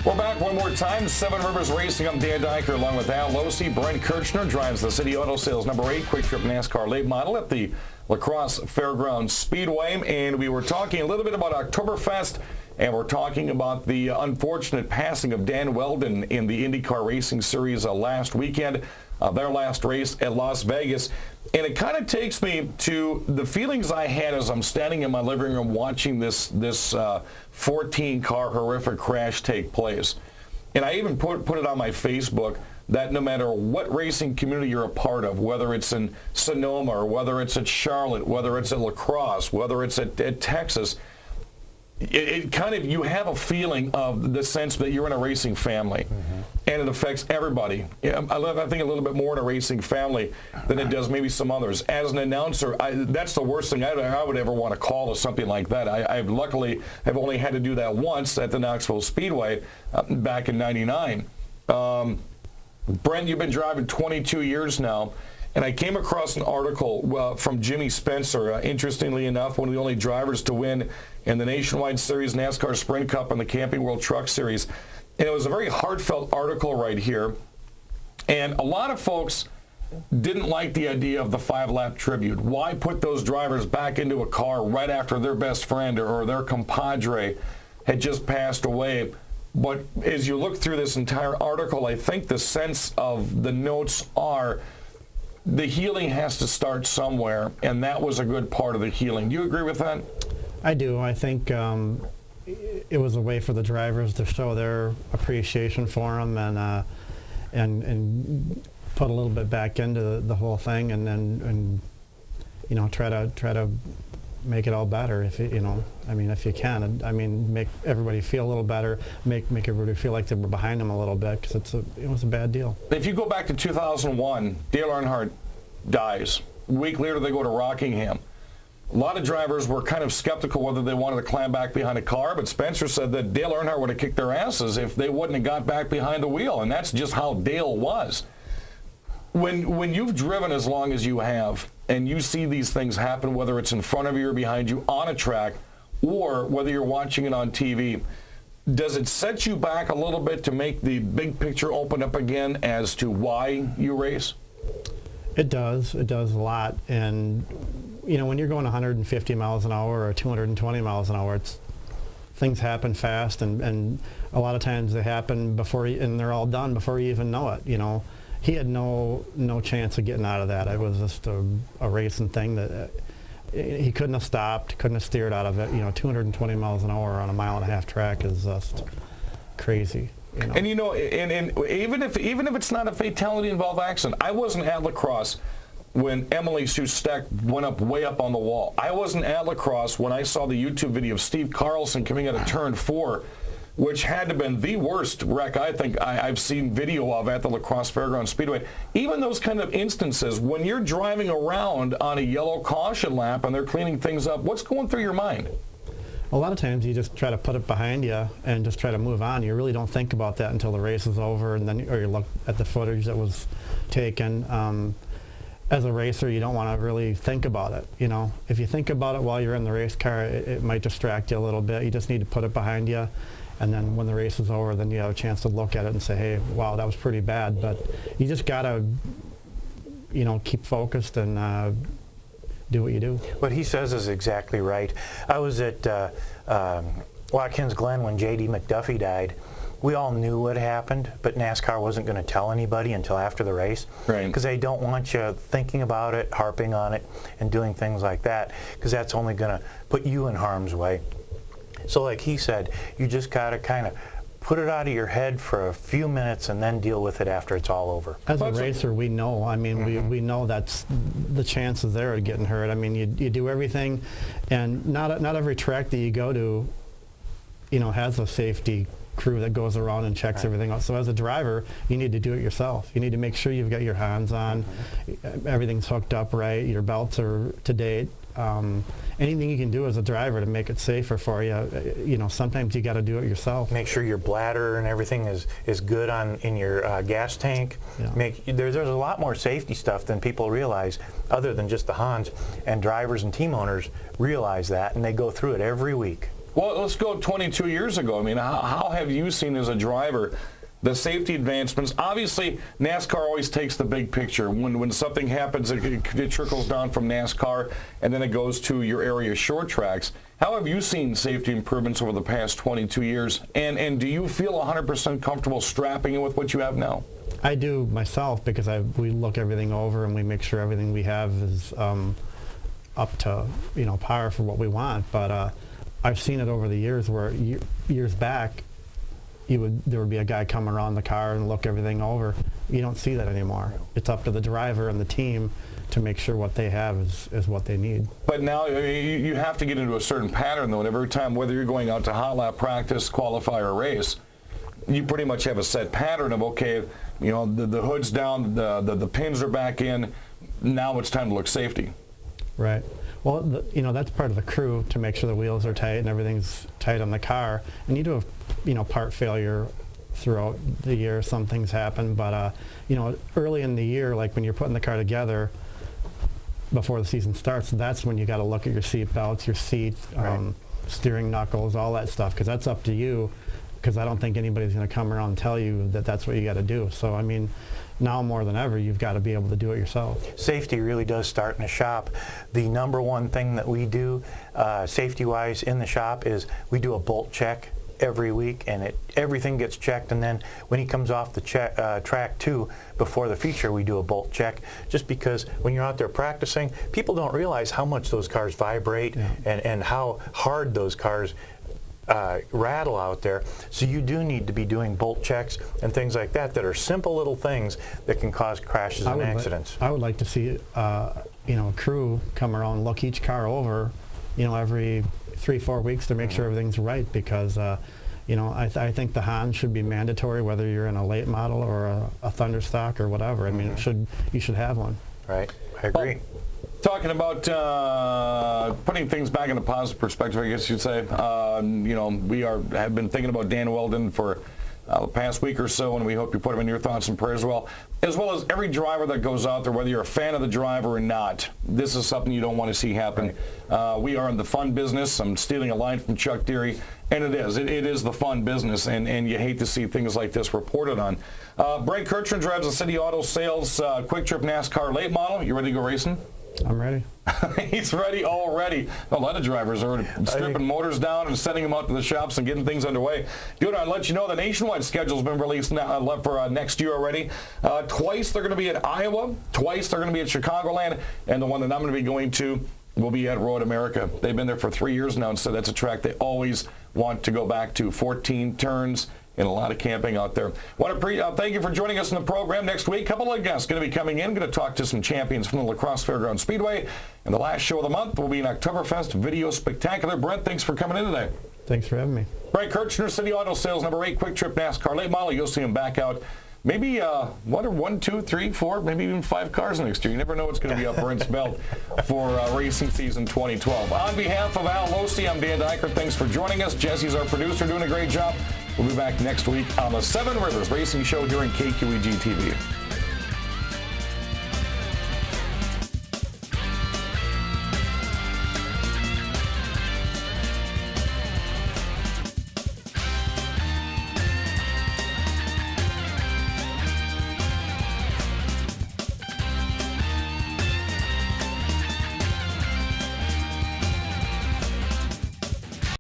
We're back one more time. Seven Rivers Racing. I'm Dan Dyker along with Al Losey. Brent Kirchner drives the City Auto Sales number 8 Quick Trip NASCAR late model at the Crosse Fairgrounds Speedway. And we were talking a little bit about Oktoberfest, and we're talking about the unfortunate passing of Dan Weldon in the IndyCar Racing Series last weekend, their last race at Las Vegas. And it kind of takes me to the feelings I had as I'm standing in my living room watching this 14-car horrific crash take place. And I even put it on my Facebook that no matter what racing community you're a part of, whether it's in Sonoma or whether it's at Charlotte, whether it's at La Crosse, whether it's at Texas, it kind of, you have a feeling of the sense that you're in a racing family, and it affects everybody. I think a little bit more in a racing family than it does maybe some others. As an announcer, that's the worst thing I would ever want to call to something like that. I've luckily have only had to do that once at the Knoxville Speedway back in '99. Brent, you've been driving 22 years now. And I came across an article from Jimmy Spencer, interestingly enough, one of the only drivers to win in the Nationwide Series, NASCAR Sprint Cup, and the Camping World Truck Series. And it was a very heartfelt article right here. And a lot of folks didn't like the idea of the 5-lap tribute. Why put those drivers back into a car right after their best friend or their compadre had just passed away? But as you look through this entire article, I think the sense of the notes are the healing has to start somewhere, and that was a good part of the healing. Do you agree with that? I do. I think it was a way for the drivers to show their appreciation for them and put a little bit back into the whole thing, and you know, try to make it all better. If you know, I mean, if you can, I mean, make everybody feel a little better, make everybody feel like they were behind them a little bit, because it was a bad deal. If you go back to 2001, Dale Earnhardt dies. A week later, they go to Rockingham. A lot of drivers were kind of skeptical whether they wanted to climb back behind a car, but Spencer said that Dale Earnhardt would have kicked their asses if they wouldn't have got back behind the wheel, and that's just how Dale was. When you've driven as long as you have, and you see these things happen, whether it's in front of you or behind you on a track, or whether you're watching it on TV, does it set you back a little bit to make the big picture open up again as to why you race? It does. It does a lot. And, you know, when you're going 150 miles an hour or 220 miles an hour, things happen fast, and a lot of times they happen before, and they're all done before you even know it, you know. He had no chance of getting out of that. It was just a racing thing that he couldn't have stopped, couldn't have steered out of it. You know, 220 miles an hour on a mile-and-a-half track is just crazy. You know? And you know, and even if it's not a fatality-involved accident, I wasn't at La Crosse when Emily Sue Steck went up way up on the wall. I wasn't at La Crosse when I saw the YouTube video of Steve Carlson coming out of turn 4, which had to have been the worst wreck I think I've seen video of at the La Crosse Fairgrounds Speedway. Even those kind of instances, when you're driving around on a yellow caution lap and they're cleaning things up, what's going through your mind? A lot of times you just try to put it behind you and just try to move on. You really don't think about that until the race is over, and then or you look at the footage that was taken. As a racer, you don't want to really think about it. You know, if you think about it while you're in the race car, it might distract you a little bit. You just need to put it behind you. And then when the race is over, then you have a chance to look at it and say, hey, wow, that was pretty bad. But you just got to, you know, keep focused and do what you do. What he says is exactly right. I was at Watkins Glen when J.D. McDuffie died. We all knew what happened, but NASCAR wasn't going to tell anybody until after the race. Right. Because they don't want you thinking about it, harping on it, and doing things like that, because that's only going to put you in harm's way. So like he said, you just got to kind of put it out of your head for a few minutes and then deal with it after it's all over. As a racer, we know. I mean, we know that's the chances there of getting hurt. I mean, you do everything, and not every track that you go to, you know, has a safety crew that goes around and checks everything out. So as a driver, you need to do it yourself. You need to make sure you've got your hands on, everything's hooked up right, your belts are to date. Anything you can do as a driver to make it safer for you, you know, sometimes you got to do it yourself. Make sure your bladder and everything is good in your gas tank. Yeah. There's a lot more safety stuff than people realize, other than just the Hans, and drivers and team owners realize that, and they go through it every week. Well, let's go 22 years ago. I mean, how have you seen as a driver the safety advancements? Obviously, NASCAR always takes the big picture. When something happens, it trickles down from NASCAR, and then it goes to your area short tracks. How have you seen safety improvements over the past 22 years? And do you feel 100% comfortable strapping in with what you have now? I do myself, because we look everything over and we make sure everything we have is up to par for what we want. But I've seen it over the years where years back, there would be a guy come around the car and look everything over. You don't see that anymore. It's up to the driver and the team to make sure what they have is what they need. But now you have to get into a certain pattern, though, and every time, whether you're going out to hot lap practice, qualify, or race, you pretty much have a set pattern of, okay, the hood's down, the pins are back in, now it's time to look safety. Right. Well, that's part of the crew, to make sure the wheels are tight and everything's tight on the car. And you do have, part failure throughout the year. Some things happen, but early in the year, like when you're putting the car together before the season starts, that's when you got to look at your seat belts, your seat, right. Steering knuckles, all that stuff, because that's up to you. Because I don't think anybody's going to come around and tell you that that's what you got to do. So I mean, now more than ever, you've got to be able to do it yourself. Safety really does start in the shop. The number one thing that we do safety-wise in the shop is we do a bolt check every week, and everything gets checked. And then when he comes off the track too, before the feature, we do a bolt check. Just because when you're out there practicing, people don't realize how much those cars vibrate, yeah, and how hard those cars rattle out there. So you do need to be doing bolt checks and things like that are simple little things that can cause crashes and accidents. I would like to see a crew come around and look each car over, every 3-4 weeks to make sure everything's right, because I think the Hans should be mandatory, whether you're in a late model or a Thunderstock or whatever. I mean, you should have one. Right. I agree. Talking about putting things back in a positive perspective, I guess you'd say. We have been thinking about Dan Weldon for the past week or so, and we hope you put him in your thoughts and prayers as well as every driver that goes out there, whether you're a fan of the driver or not. This is something you don't want to see happen. Right. We are in the fun business. I'm stealing a line from Chuck Deary, and it is. It is the fun business, and you hate to see things like this reported on. Brent Kirchner drives the City Auto Sales Quick Trip NASCAR late model. You ready to go racing? I'm ready. He's ready already. A lot of drivers are stripping motors down and sending them out to the shops and getting things underway. Dude, I'll let you know the nationwide schedule's been released now, for next year already. Twice they're going to be at Iowa, twice they're going to be at Chicagoland, and the one that I'm going to be going to will be at Road America. They've been there for 3 years now, and so that's a track they always want to go back to. 14 turns. And a lot of camping out there. Thank you for joining us in the program. Next week, a couple of guests going to be coming in. Going to talk to some champions from the La Crosse Fairgrounds Speedway. And the last show of the month will be an Oktoberfest video spectacular. Brent, thanks for coming in today. Thanks for having me. Brent Kirchner, City Auto Sales, number 8, Quick Trip NASCAR late model. You'll see him back out. Maybe 1, 2, 3, 4, maybe even 5 cars next year. You never know what's going to be up Brent's belt for racing season 2012. On behalf of Al Losi, I'm Dan Dykert. Thanks for joining us. Jesse's our producer, doing a great job. We'll be back next week on the Seven Rivers Racing Show here on KQEG TV.